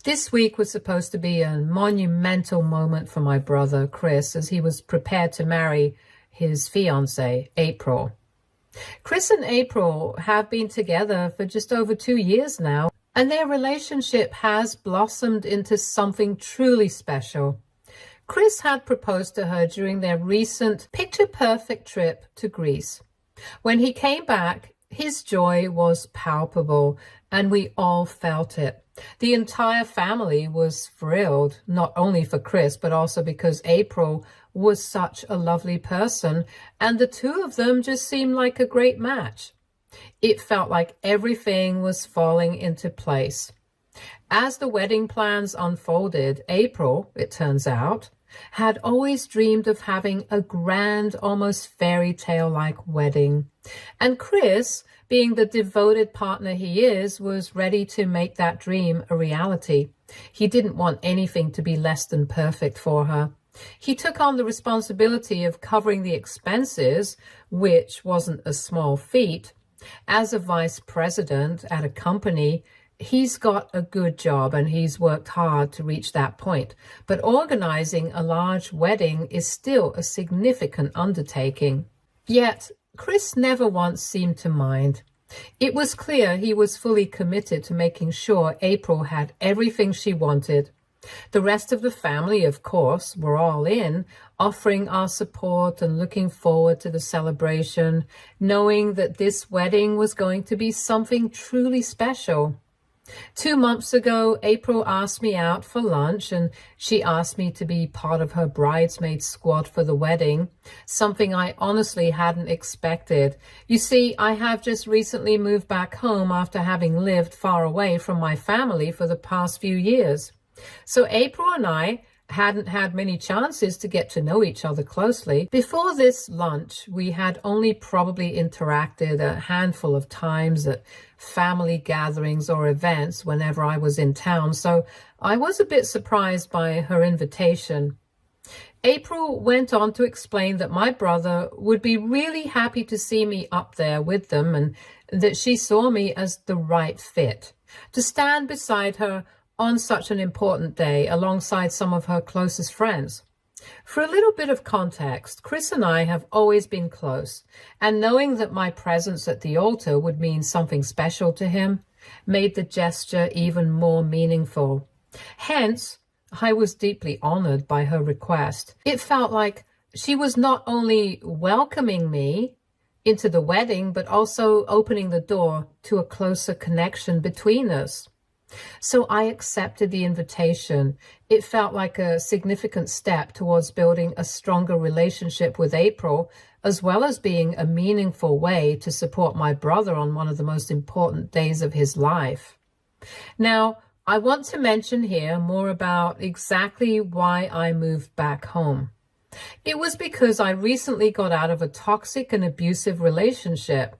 This week was supposed to be a monumental moment for my brother, Chris, as he was prepared to marry his fiancée, April. Chris and April have been together for just over 2 years now, and their relationship has blossomed into something truly special. Chris had proposed to her during their recent picture-perfect trip to Greece. When he came back, his joy was palpable, and we all felt it. The entire family was thrilled, not only for Chris, but also because April was such a lovely person, and the two of them just seemed like a great match. It felt like everything was falling into place. As the wedding plans unfolded, April, it turns out, had always dreamed of having a grand, almost fairy tale-like wedding. And Chris, being the devoted partner he is, was ready to make that dream a reality. He didn't want anything to be less than perfect for her. He took on the responsibility of covering the expenses, which wasn't a small feat. As a vice president at a company, he's got a good job and he's worked hard to reach that point. But organizing a large wedding is still a significant undertaking. Yet, Chris never once seemed to mind. It was clear he was fully committed to making sure April had everything she wanted. The rest of the family, of course, were all in, offering our support and looking forward to the celebration, knowing that this wedding was going to be something truly special. 2 months ago, April asked me out for lunch, and she asked me to be part of her bridesmaid squad for the wedding, something I honestly hadn't expected. You see, I have just recently moved back home after having lived far away from my family for the past few years. So April and I hadn't had many chances to get to know each other closely. Before this lunch, we had only probably interacted a handful of times at family gatherings or events whenever I was in town, so I was a bit surprised by her invitation. April went on to explain that my brother would be really happy to see me up there with them, and that she saw me as the right fit to stand beside her on such an important day alongside some of her closest friends. For a little bit of context, Chris and I have always been close, and knowing that my presence at the altar would mean something special to him made the gesture even more meaningful. Hence, I was deeply honored by her request. It felt like she was not only welcoming me into the wedding, but also opening the door to a closer connection between us. So I accepted the invitation. It felt like a significant step towards building a stronger relationship with April, as well as being a meaningful way to support my brother on one of the most important days of his life. Now, I want to mention here more about exactly why I moved back home. It was because I recently got out of a toxic and abusive relationship.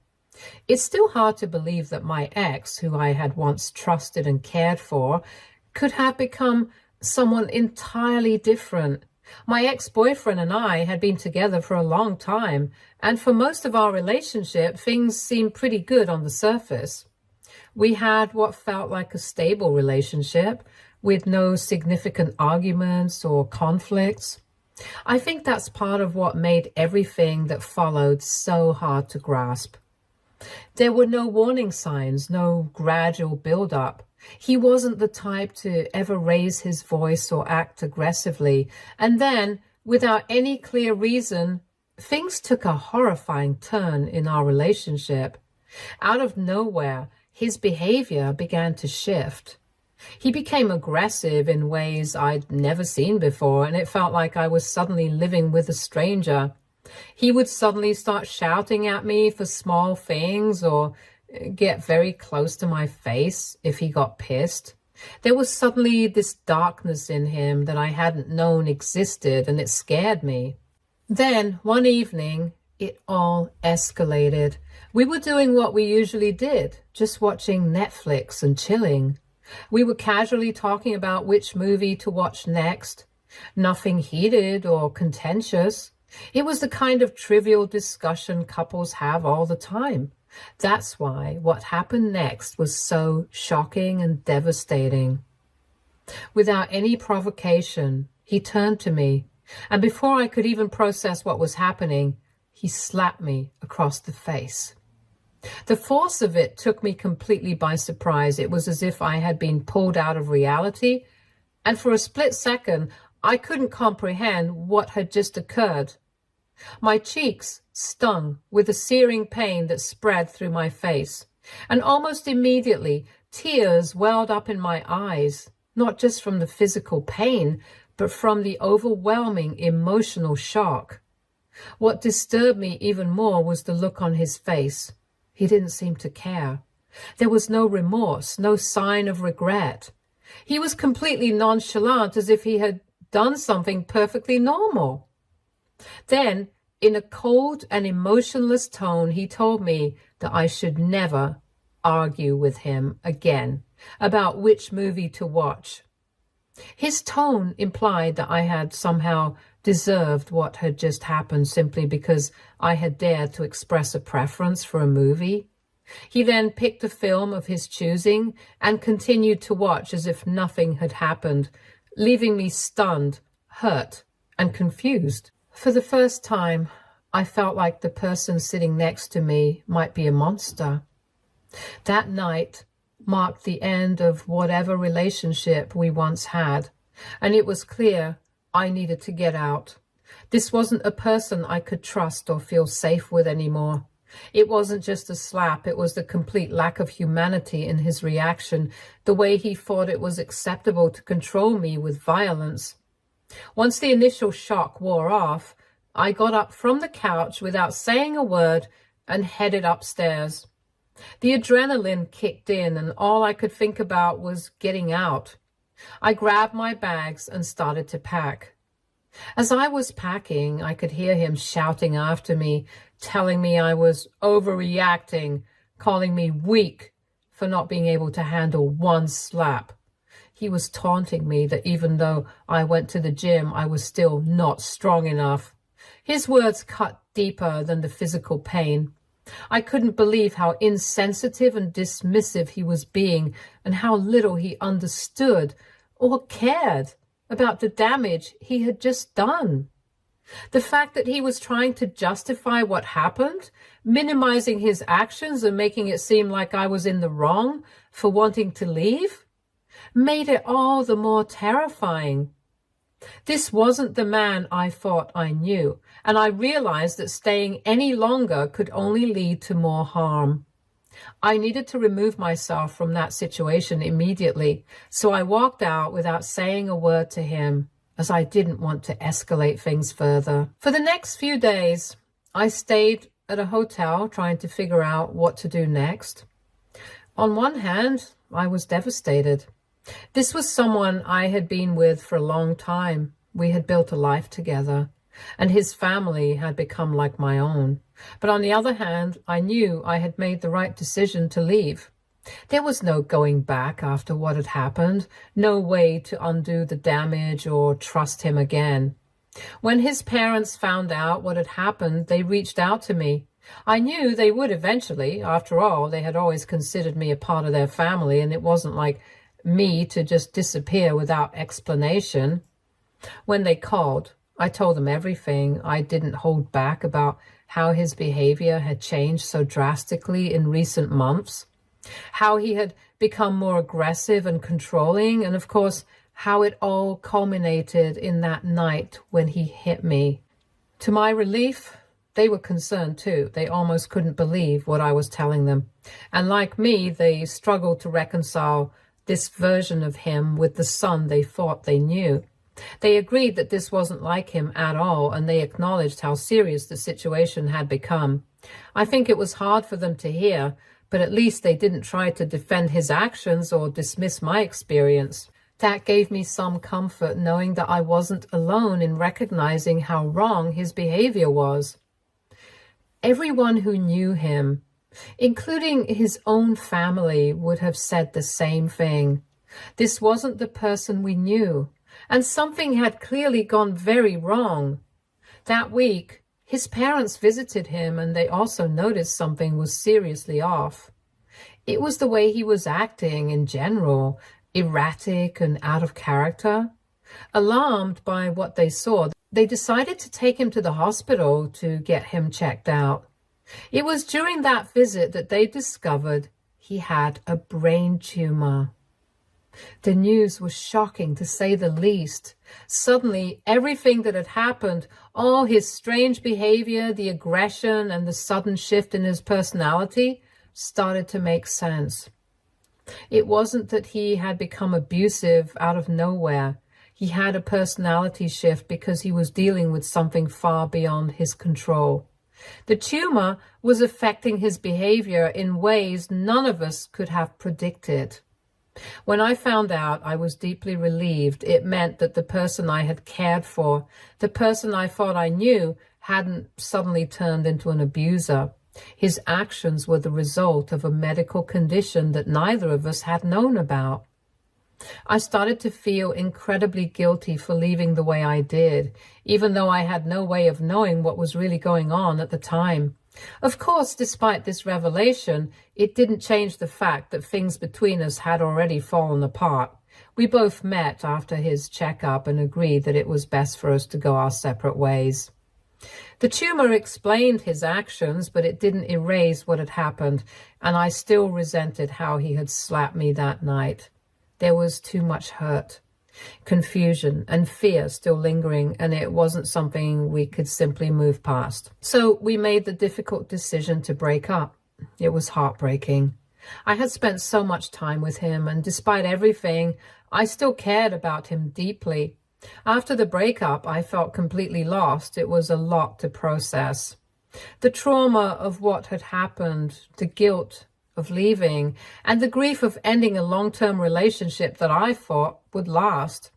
It's still hard to believe that my ex, who I had once trusted and cared for, could have become someone entirely different. My ex-boyfriend and I had been together for a long time, and for most of our relationship, things seemed pretty good on the surface. We had what felt like a stable relationship, with no significant arguments or conflicts. I think that's part of what made everything that followed so hard to grasp. There were no warning signs, no gradual build-up. He wasn't the type to ever raise his voice or act aggressively. And then, without any clear reason, things took a horrifying turn in our relationship. Out of nowhere, his behavior began to shift. He became aggressive in ways I'd never seen before, and it felt like I was suddenly living with a stranger. He would suddenly start shouting at me for small things or get very close to my face if he got pissed. There was suddenly this darkness in him that I hadn't known existed, and it scared me. Then, one evening, it all escalated. We were doing what we usually did, just watching Netflix and chilling. We were casually talking about which movie to watch next. Nothing heated or contentious. It was the kind of trivial discussion couples have all the time. That's why what happened next was so shocking and devastating. Without any provocation, he turned to me, and before I could even process what was happening, he slapped me across the face. The force of it took me completely by surprise. It was as if I had been pulled out of reality, and for a split second, I couldn't comprehend what had just occurred. My cheeks stung with a searing pain that spread through my face, and almost immediately, tears welled up in my eyes, not just from the physical pain, but from the overwhelming emotional shock. What disturbed me even more was the look on his face. He didn't seem to care. There was no remorse, no sign of regret. He was completely nonchalant, as if he had done something perfectly normal. Then, in a cold and emotionless tone, he told me that I should never argue with him again about which movie to watch. His tone implied that I had somehow deserved what had just happened simply because I had dared to express a preference for a movie. He then picked a film of his choosing and continued to watch as if nothing had happened, leaving me stunned, hurt, and confused. For the first time, I felt like the person sitting next to me might be a monster. That night marked the end of whatever relationship we once had, and it was clear I needed to get out. This wasn't a person I could trust or feel safe with anymore. It wasn't just a slap, it was the complete lack of humanity in his reaction, the way he thought it was acceptable to control me with violence. Once the initial shock wore off, I got up from the couch without saying a word and headed upstairs. The adrenaline kicked in, and all I could think about was getting out. I grabbed my bags and started to pack. As I was packing, I could hear him shouting after me, telling me I was overreacting, calling me weak for not being able to handle one slap. He was taunting me that even though I went to the gym, I was still not strong enough. His words cut deeper than the physical pain. I couldn't believe how insensitive and dismissive he was being, and how little he understood or cared about the damage he had just done. The fact that he was trying to justify what happened, minimizing his actions and making it seem like I was in the wrong for wanting to leave, made it all the more terrifying. This wasn't the man I thought I knew, and I realized that staying any longer could only lead to more harm. I needed to remove myself from that situation immediately, so I walked out without saying a word to him, as I didn't want to escalate things further. For the next few days, I stayed at a hotel trying to figure out what to do next. On one hand, I was devastated. This was someone I had been with for a long time. We had built a life together, and his family had become like my own. But on the other hand, I knew I had made the right decision to leave. There was no going back after what had happened, no way to undo the damage or trust him again. When his parents found out what had happened, they reached out to me. I knew they would eventually. After all, they had always considered me a part of their family, and it wasn't like me to just disappear without explanation. When they called, I told them everything. I didn't hold back about how his behavior had changed so drastically in recent months, how he had become more aggressive and controlling, and of course, how it all culminated in that night when he hit me. To my relief, they were concerned too. They almost couldn't believe what I was telling them. And like me, they struggled to reconcile this version of him with the son they thought they knew. They agreed that this wasn't like him at all, and they acknowledged how serious the situation had become. I think it was hard for them to hear, but at least they didn't try to defend his actions or dismiss my experience. That gave me some comfort, knowing that I wasn't alone in recognizing how wrong his behavior was. Everyone who knew him, including his own family, would have said the same thing. This wasn't the person we knew, and something had clearly gone very wrong. That week, his parents visited him, and they also noticed something was seriously off. It was the way he was acting in general, erratic and out of character. Alarmed by what they saw, they decided to take him to the hospital to get him checked out. It was during that visit that they discovered he had a brain tumor. The news was shocking, to say the least. Suddenly, everything that had happened, all his strange behavior, the aggression, and the sudden shift in his personality, started to make sense. It wasn't that he had become abusive out of nowhere. He had a personality shift because he was dealing with something far beyond his control. The tumor was affecting his behavior in ways none of us could have predicted. When I found out, I was deeply relieved. It meant that the person I had cared for, the person I thought I knew, hadn't suddenly turned into an abuser. His actions were the result of a medical condition that neither of us had known about. I started to feel incredibly guilty for leaving the way I did, even though I had no way of knowing what was really going on at the time. Of course, despite this revelation, it didn't change the fact that things between us had already fallen apart. We both met after his checkup and agreed that it was best for us to go our separate ways. The tumor explained his actions, but it didn't erase what had happened, and I still resented how he had slapped me that night. There was too much hurt, confusion, and fear still lingering, and it wasn't something we could simply move past. So we made the difficult decision to break up. It was heartbreaking. I had spent so much time with him, and despite everything, I still cared about him deeply. After the breakup, I felt completely lost. It was a lot to process. The trauma of what had happened, the guilt of leaving, and the grief of ending a long-term relationship that I thought would last.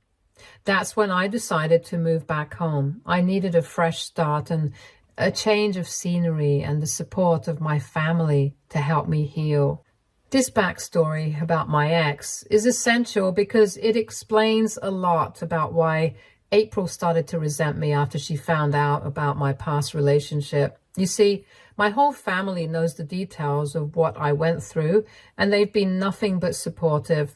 That's when I decided to move back home. I needed a fresh start and a change of scenery and the support of my family to help me heal. This backstory about my ex is essential because it explains a lot about why April started to resent me after she found out about my past relationship. You see, my whole family knows the details of what I went through, and they've been nothing but supportive.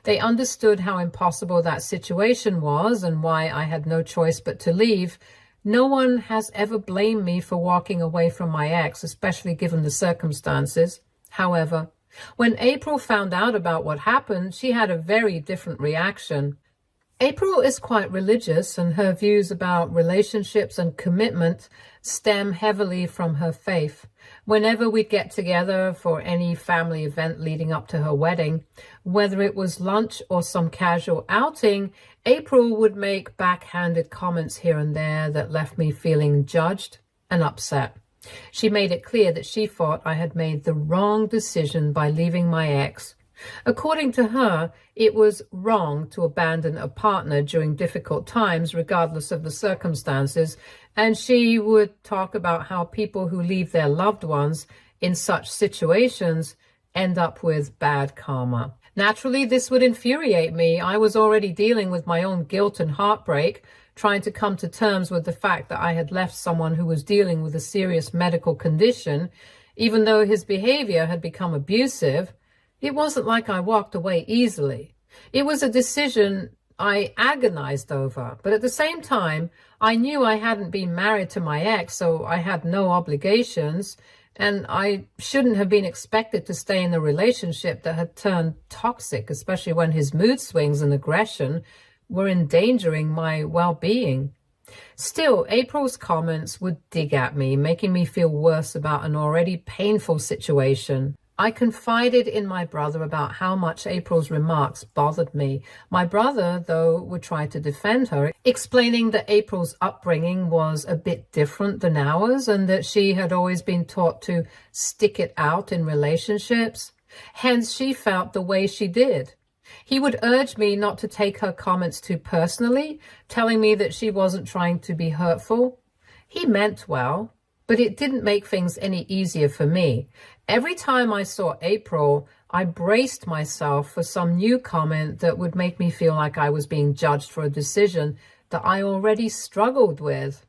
They understood how impossible that situation was and why I had no choice but to leave. No one has ever blamed me for walking away from my ex, especially given the circumstances. However, when April found out about what happened, she had a very different reaction. April is quite religious, and her views about relationships and commitment stem heavily from her faith. Whenever we'd get together for any family event leading up to her wedding, whether it was lunch or some casual outing, April would make backhanded comments here and there that left me feeling judged and upset. She made it clear that she thought I had made the wrong decision by leaving my ex. According to her, it was wrong to abandon a partner during difficult times, regardless of the circumstances, and she would talk about how people who leave their loved ones in such situations end up with bad karma. Naturally, this would infuriate me. I was already dealing with my own guilt and heartbreak, trying to come to terms with the fact that I had left someone who was dealing with a serious medical condition. Even though his behavior had become abusive, it wasn't like I walked away easily. It was a decision I agonized over, but at the same time, I knew I hadn't been married to my ex, so I had no obligations, and I shouldn't have been expected to stay in a relationship that had turned toxic, especially when his mood swings and aggression were endangering my well-being. Still, April's comments would dig at me, making me feel worse about an already painful situation. I confided in my brother about how much April's remarks bothered me. My brother, though, would try to defend her, explaining that April's upbringing was a bit different than ours and that she had always been taught to stick it out in relationships. Hence, she felt the way she did. He would urge me not to take her comments too personally, telling me that she wasn't trying to be hurtful. He meant well, but it didn't make things any easier for me. Every time I saw April, I braced myself for some new comment that would make me feel like I was being judged for a decision that I already struggled with.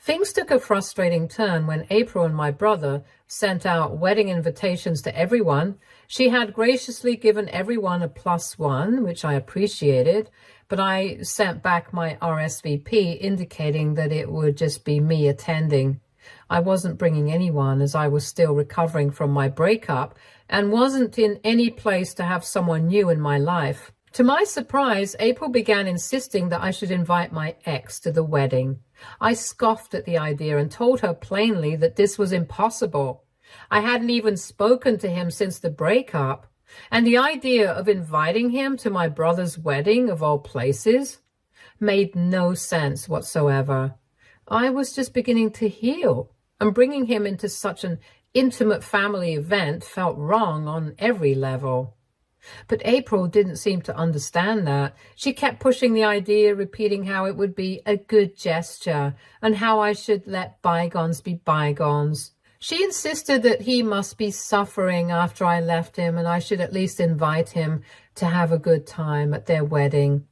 Things took a frustrating turn when April and my brother sent out wedding invitations to everyone. She had graciously given everyone a +1, which I appreciated, but I sent back my RSVP indicating that it would just be me attending. I wasn't bringing anyone as I was still recovering from my breakup and wasn't in any place to have someone new in my life. To my surprise, April began insisting that I should invite my ex to the wedding. I scoffed at the idea and told her plainly that this was impossible. I hadn't even spoken to him since the breakup, and the idea of inviting him to my brother's wedding, of all places, made no sense whatsoever. I was just beginning to heal, and bringing him into such an intimate family event felt wrong on every level. But April didn't seem to understand that. She kept pushing the idea, repeating how it would be a good gesture and how I should let bygones be bygones. She insisted that he must be suffering after I left him and I should at least invite him to have a good time at their wedding.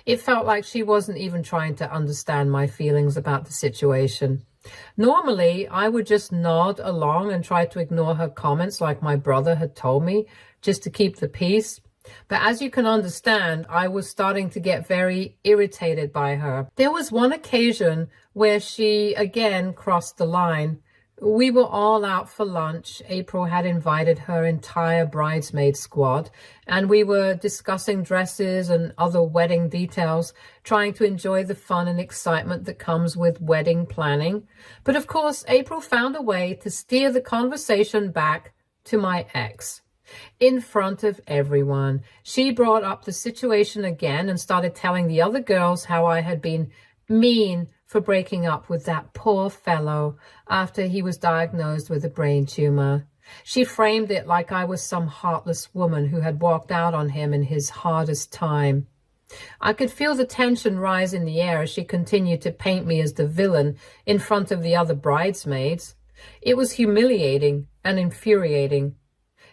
It felt like she wasn't even trying to understand my feelings about the situation. Normally, I would just nod along and try to ignore her comments like my brother had told me, just to keep the peace. But as you can understand, I was starting to get very irritated by her. There was one occasion where she again crossed the line. We were all out for lunch. April had invited her entire bridesmaid squad, and we were discussing dresses and other wedding details, trying to enjoy the fun and excitement that comes with wedding planning. But of course, April found a way to steer the conversation back to my ex. In front of everyone, she brought up the situation again and started telling the other girls how I had been mean for breaking up with that poor fellow after he was diagnosed with a brain tumor. She framed it like I was some heartless woman who had walked out on him in his hardest time. I could feel the tension rise in the air as she continued to paint me as the villain in front of the other bridesmaids. It was humiliating and infuriating.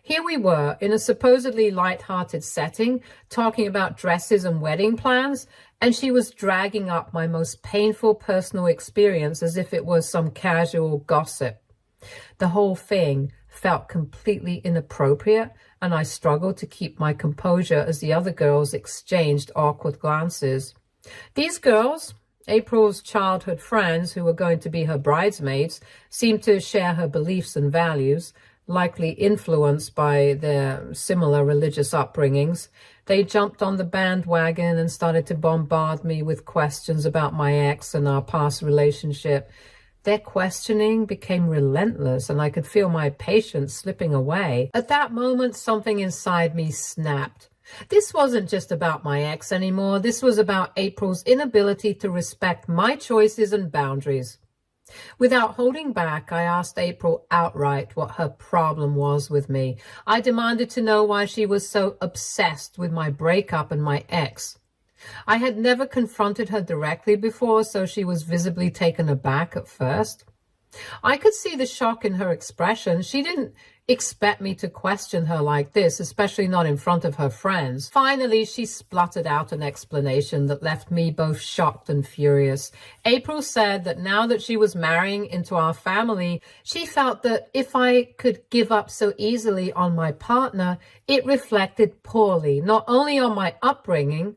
Here we were in a supposedly light-hearted setting, talking about dresses and wedding plans, and she was dragging up my most painful personal experience as if it was some casual gossip. The whole thing felt completely inappropriate, and I struggled to keep my composure as the other girls exchanged awkward glances. These girls, April's childhood friends who were going to be her bridesmaids, seemed to share her beliefs and values, likely influenced by their similar religious upbringings. They jumped on the bandwagon and started to bombard me with questions about my ex and our past relationship. Their questioning became relentless, and I could feel my patience slipping away. At that moment, something inside me snapped. This wasn't just about my ex anymore. This was about April's inability to respect my choices and boundaries. Without holding back, I asked April outright what her problem was with me. I demanded to know why she was so obsessed with my breakup and my ex. I had never confronted her directly before, so she was visibly taken aback at first. I could see the shock in her expression. She didn't expect me to question her like this, especially not in front of her friends. Finally, she spluttered out an explanation that left me both shocked and furious. April said that now that she was marrying into our family, she felt that if I could give up so easily on my partner, it reflected poorly, not only on my upbringing,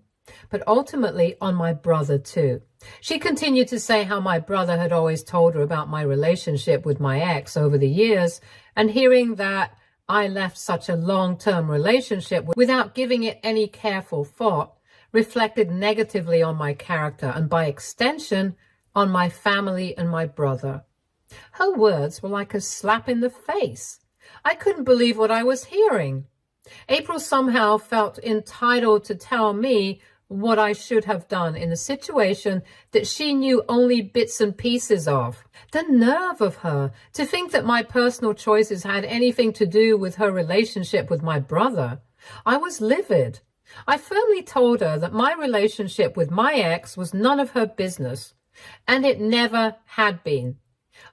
but ultimately on my brother too. She continued to say how my brother had always told her about my relationship with my ex over the years, and hearing that I left such a long-term relationship without giving it any careful thought reflected negatively on my character and by extension on my family and my brother. Her words were like a slap in the face. I couldn't believe what I was hearing. April somehow felt entitled to tell me what I should have done in a situation that she knew only bits and pieces of. The nerve of her to think that my personal choices had anything to do with her relationship with my brother. I was livid. I firmly told her that my relationship with my ex was none of her business, and it never had been.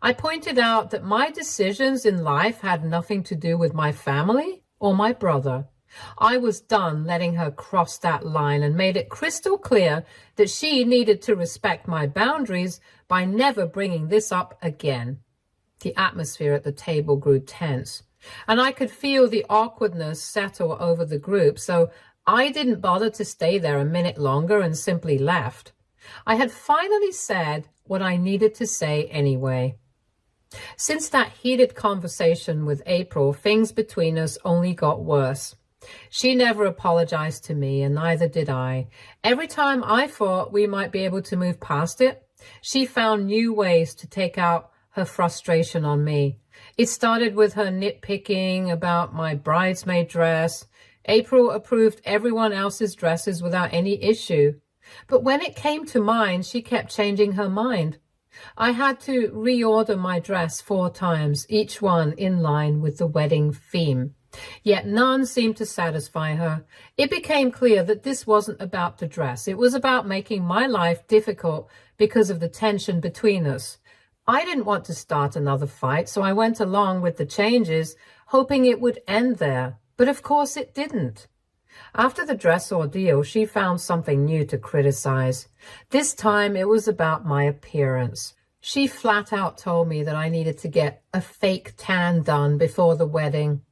I pointed out that my decisions in life had nothing to do with my family or my brother. I was done letting her cross that line and made it crystal clear that she needed to respect my boundaries by never bringing this up again. The atmosphere at the table grew tense, and I could feel the awkwardness settle over the group, so I didn't bother to stay there a minute longer and simply left. I had finally said what I needed to say anyway. Since that heated conversation with April, things between us only got worse. She never apologized to me, and neither did I. Every time I thought we might be able to move past it, she found new ways to take out her frustration on me. It started with her nitpicking about my bridesmaid dress. April approved everyone else's dresses without any issue. But when it came to mine, she kept changing her mind. I had to reorder my dress 4 times, each one in line with the wedding theme. Yet none seemed to satisfy her. It became clear that this wasn't about the dress. It was about making my life difficult because of the tension between us. I didn't want to start another fight, so I went along with the changes, hoping it would end there. But of course it didn't. After the dress ordeal, she found something new to criticize. This time it was about my appearance. She flat out told me that I needed to get a fake tan done before the wedding.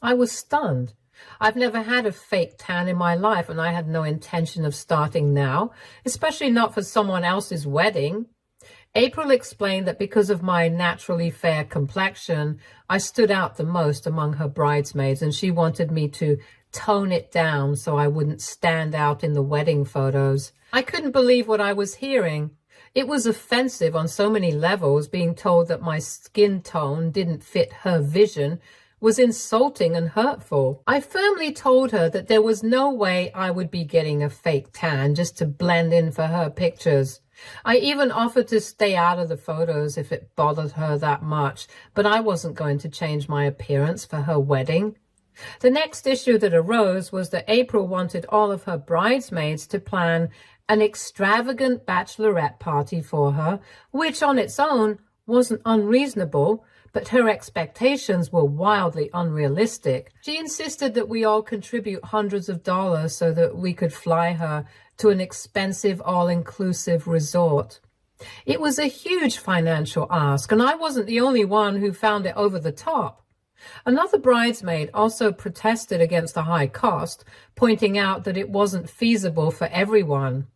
I was stunned. I've never had a fake tan in my life, and I had no intention of starting now, especially not for someone else's wedding. April explained that because of my naturally fair complexion, I stood out the most among her bridesmaids, and she wanted me to tone it down so I wouldn't stand out in the wedding photos. I couldn't believe what I was hearing. It was offensive on so many levels. Being told that my skin tone didn't fit her vision was insulting and hurtful. I firmly told her that there was no way I would be getting a fake tan just to blend in for her pictures. I even offered to stay out of the photos if it bothered her that much, but I wasn't going to change my appearance for her wedding. The next issue that arose was that April wanted all of her bridesmaids to plan an extravagant bachelorette party for her, which on its own wasn't unreasonable, but her expectations were wildly unrealistic. She insisted that we all contribute hundreds of dollars so that we could fly her to an expensive all-inclusive resort. It was a huge financial ask, and I wasn't the only one who found it over the top. Another bridesmaid also protested against the high cost, pointing out that it wasn't feasible for everyone.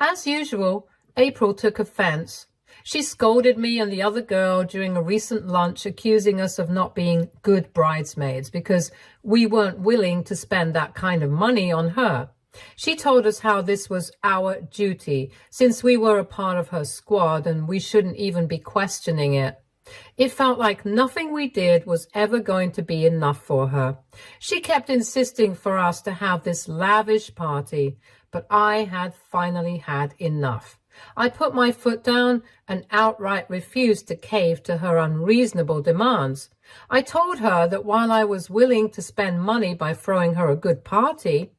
As usual, April took offense. She scolded me and the other girl during a recent lunch, accusing us of not being good bridesmaids because we weren't willing to spend that kind of money on her. She told us how this was our duty, since we were a part of her squad and we shouldn't even be questioning it. It felt like nothing we did was ever going to be enough for her. She kept insisting for us to have this lavish party, but I had finally had enough. I put my foot down and outright refused to cave to her unreasonable demands. I told her that while I was willing to spend money by throwing her a good party,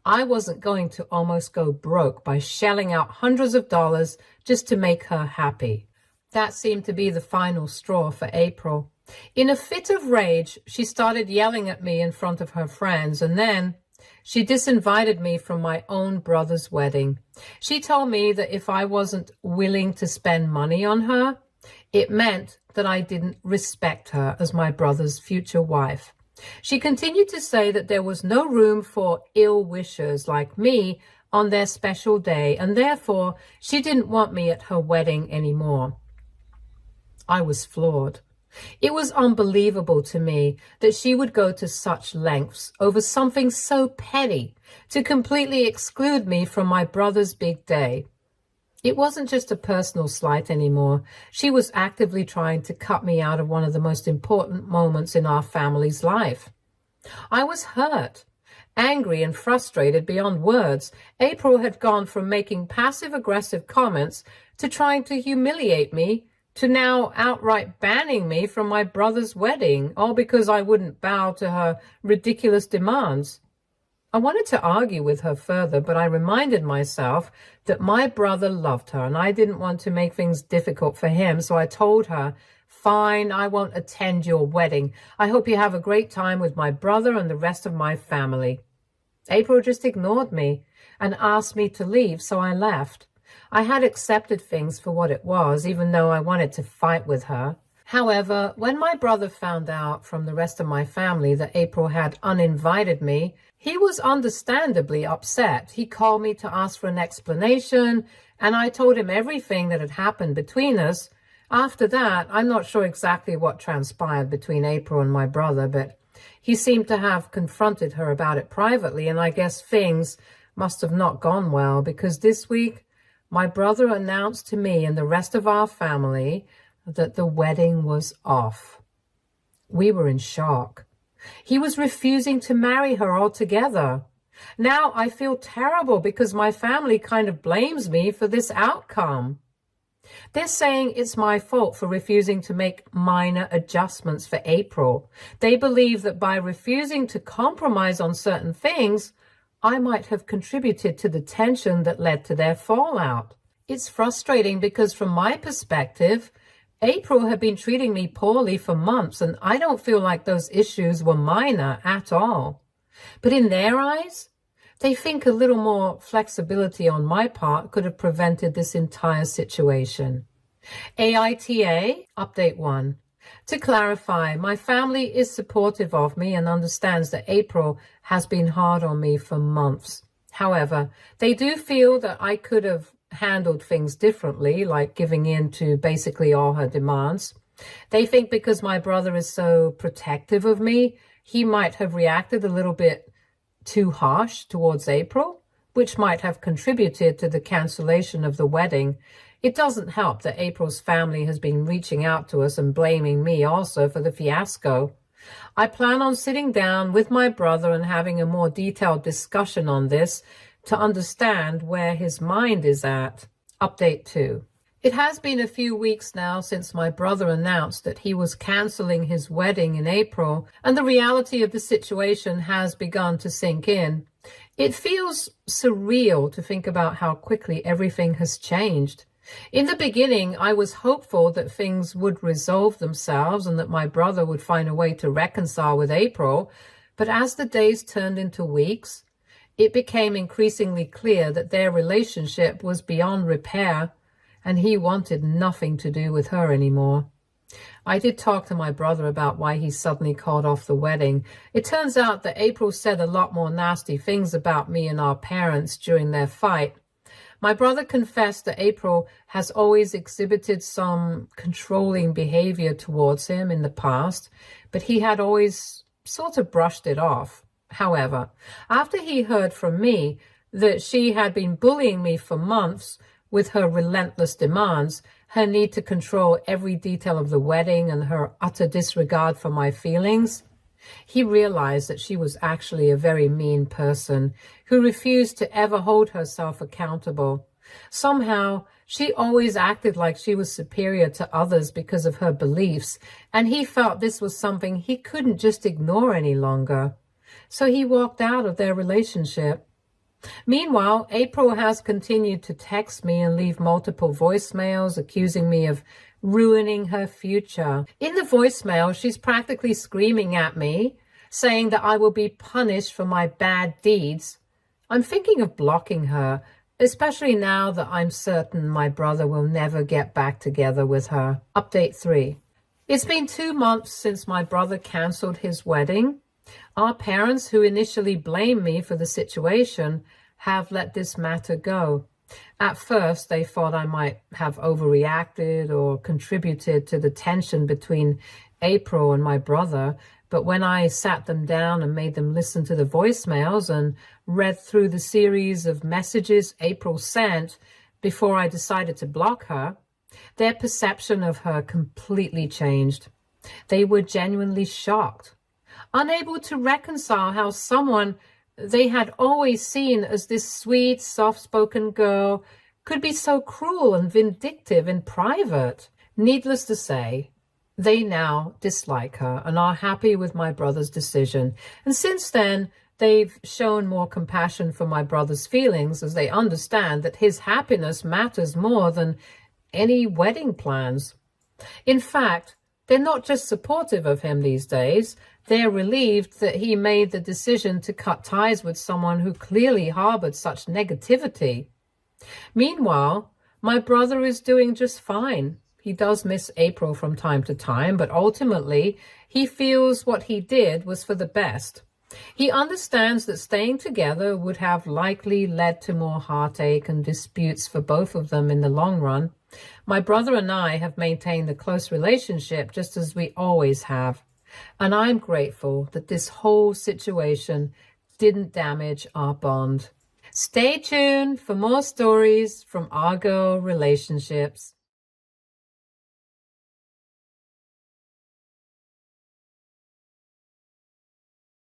I wasn't going to almost go broke by shelling out hundreds of dollars just to make her happy. That seemed to be the final straw for April. In a fit of rage, she started yelling at me in front of her friends, and then she disinvited me from my own brother's wedding. She told me that if I wasn't willing to spend money on her, it meant that I didn't respect her as my brother's future wife. She continued to say that there was no room for ill wishers like me on their special day, and therefore she didn't want me at her wedding anymore. I was floored. It was unbelievable to me that she would go to such lengths over something so petty to completely exclude me from my brother's big day. It wasn't just a personal slight anymore. She was actively trying to cut me out of one of the most important moments in our family's life. I was hurt, angry and frustrated beyond words. April had gone from making passive-aggressive comments to trying to humiliate me to now outright banning me from my brother's wedding, all because I wouldn't bow to her ridiculous demands. I wanted to argue with her further, but I reminded myself that my brother loved her and I didn't want to make things difficult for him. So I told her, fine, I won't attend your wedding. I hope you have a great time with my brother and the rest of my family. April just ignored me and asked me to leave, so I left. I had accepted things for what it was, even though I wanted to fight with her. However, when my brother found out from the rest of my family that April had uninvited me, he was understandably upset. He called me to ask for an explanation, and I told him everything that had happened between us. After that, I'm not sure exactly what transpired between April and my brother, but he seemed to have confronted her about it privately, and I guess things must have not gone well, because this week my brother announced to me and the rest of our family that the wedding was off. We were in shock. He was refusing to marry her altogether. Now I feel terrible because my family kind of blames me for this outcome. They're saying it's my fault for refusing to make minor adjustments for April. They believe that by refusing to compromise on certain things, I might have contributed to the tension that led to their fallout. It's frustrating because from my perspective, April had been treating me poorly for months, and I don't feel like those issues were minor at all. But in their eyes, they think a little more flexibility on my part could have prevented this entire situation. AITA, Update 1. To clarify, my family is supportive of me and understands that April has been hard on me for months. However, they do feel that I could have handled things differently, like giving in to basically all her demands. They think because my brother is so protective of me, he might have reacted a little bit too harsh towards April, which might have contributed to the cancellation of the wedding. It doesn't help that April's family has been reaching out to us and blaming me also for the fiasco. I plan on sitting down with my brother and having a more detailed discussion on this to understand where his mind is at. Update 2. It has been a few weeks now since my brother announced that he was canceling his wedding in April, and the reality of the situation has begun to sink in. It feels surreal to think about how quickly everything has changed. In the beginning, I was hopeful that things would resolve themselves and that my brother would find a way to reconcile with April, but as the days turned into weeks, it became increasingly clear that their relationship was beyond repair, and he wanted nothing to do with her anymore. I did talk to my brother about why he suddenly called off the wedding. It turns out that April said a lot more nasty things about me and our parents during their fight. My brother confessed that April has always exhibited some controlling behavior towards him in the past, but he had always sort of brushed it off. However, after he heard from me that she had been bullying me for months with her relentless demands, her need to control every detail of the wedding, and her utter disregard for my feelings, he realized that she was actually a very mean person who refused to ever hold herself accountable. Somehow, she always acted like she was superior to others because of her beliefs, and he felt this was something he couldn't just ignore any longer. So he walked out of their relationship. Meanwhile, April has continued to text me and leave multiple voicemails accusing me of ruining her future. In the voicemail, she's practically screaming at me, saying that I will be punished for my bad deeds. I'm thinking of blocking her, especially now that I'm certain my brother will never get back together with her. Update 3. It's been 2 months since my brother canceled his wedding. Our parents, who initially blamed me for the situation, have let this matter go. At first, they thought I might have overreacted or contributed to the tension between April and my brother, but when I sat them down and made them listen to the voicemails and read through the series of messages April sent before I decided to block her, their perception of her completely changed. They were genuinely shocked, unable to reconcile how someone they had always seen as this sweet, soft-spoken girl could be so cruel and vindictive in private. Needless to say, they now dislike her and are happy with my brother's decision. And since then, They've shown more compassion for my brother's feelings as they understand that his happiness matters more than any wedding plans. In fact, they're not just supportive of him these days, they're relieved that he made the decision to cut ties with someone who clearly harbored such negativity. Meanwhile, my brother is doing just fine. He does miss April from time to time, but ultimately, he feels what he did was for the best. He understands that staying together would have likely led to more heartache and disputes for both of them in the long run. My brother and I have maintained a close relationship just as we always have. And I'm grateful that this whole situation didn't damage our bond. Stay tuned for more stories from our girl relationships.